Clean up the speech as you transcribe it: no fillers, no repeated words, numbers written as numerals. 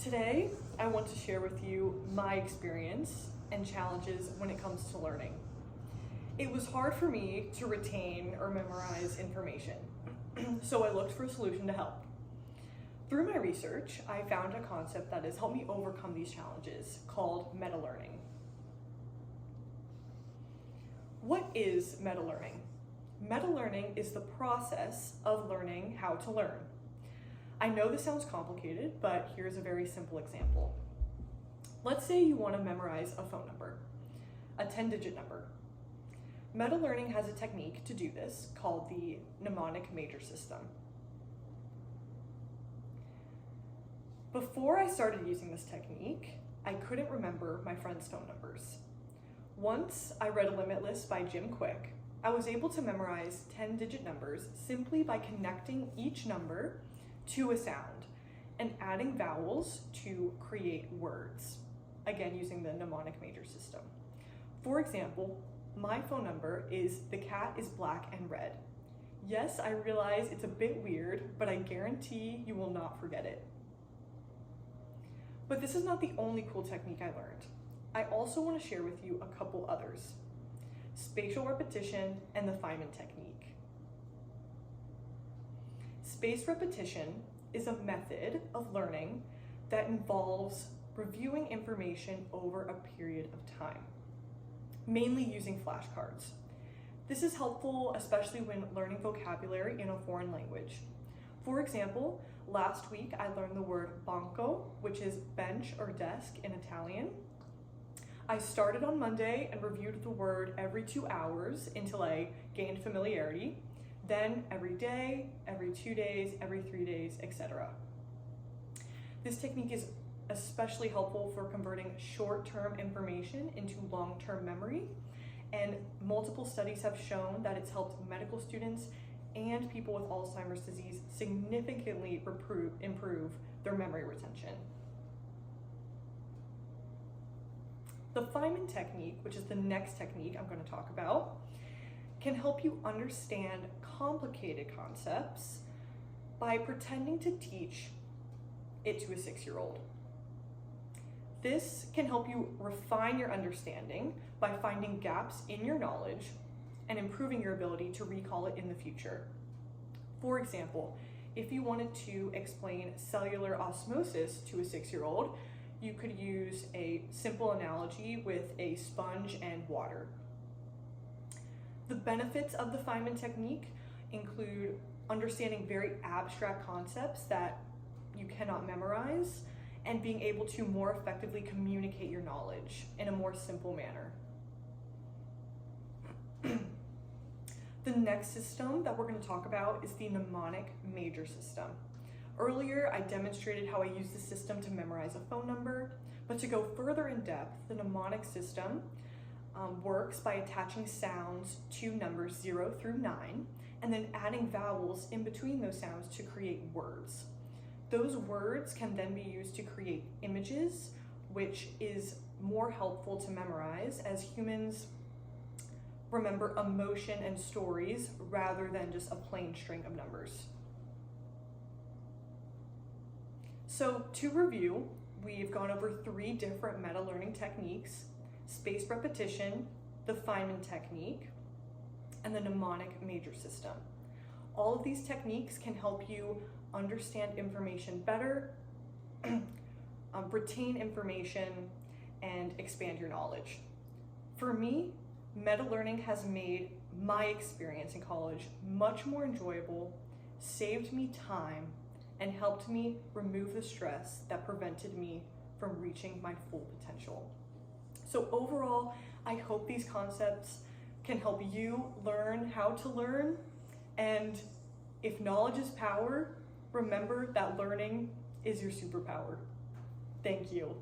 Today, I want to share with you my experience and challenges when it comes to learning. It was hard for me to retain or memorize information, so I looked for a solution to help. Through my research, I found a concept that has helped me overcome these challenges called meta-learning. What is meta-learning? Meta-learning is the process of learning how to learn. I know this sounds complicated, but here's a very simple example. Let's say you want to memorize a phone number, a 10-digit number. Meta-learning has a technique to do this called the mnemonic major system. Before I started using this technique, I couldn't remember my friends' phone numbers. Once I read Limitless by Jim Kwik, I was able to memorize 10-digit numbers simply by connecting each number to a sound and adding vowels to create words, again using the mnemonic major system. For example, my phone number is "the cat is black and red." Yes, I realize it's a bit weird, but I guarantee you will not forget it. But this is not the only cool technique I learned. I also want to share with you a couple others: spatial repetition and the Feynman technique. Spaced repetition is a method of learning that involves reviewing information over a period of time, mainly using flashcards. This is helpful especially when learning vocabulary in a foreign language. For example, last week I learned the word banco, which is bench or desk in Italian. I started on Monday and reviewed the word every 2 hours until I gained familiarity. Then every day, every 2 days, every 3 days, etc. This technique is especially helpful for converting short-term information into long-term memory, and multiple studies have shown that it's helped medical students and people with Alzheimer's disease significantly improve their memory retention. The Feynman technique, which is the next technique I'm going to talk about, can help you understand complicated concepts by pretending to teach it to a 6-year-old. This can help you refine your understanding by finding gaps in your knowledge and improving your ability to recall it in the future. For example, if you wanted to explain cellular osmosis to a 6-year-old, you could use a simple analogy with a sponge and water. The benefits of the Feynman technique include understanding very abstract concepts that you cannot memorize and being able to more effectively communicate your knowledge in a more simple manner. The next system that we're going to talk about is the mnemonic major system. Earlier, I demonstrated how I use the system to memorize a phone number, but to go further in depth, the mnemonic system works by attaching sounds to numbers 0 through 9 and then adding vowels in between those sounds to create words. Those words can then be used to create images, which is more helpful to memorize as humans remember emotion and stories rather than just a plain string of numbers. So to review, we've gone over 3 different meta-learning techniques: spaced repetition, the Feynman technique, and the mnemonic major system. All of these techniques can help you understand information better, retain information, and expand your knowledge. For me, meta-learning has made my experience in college much more enjoyable, saved me time, and helped me remove the stress that prevented me from reaching my full potential. So overall, I hope these concepts can help you learn how to learn, and if knowledge is power, remember that learning is your superpower. Thank you.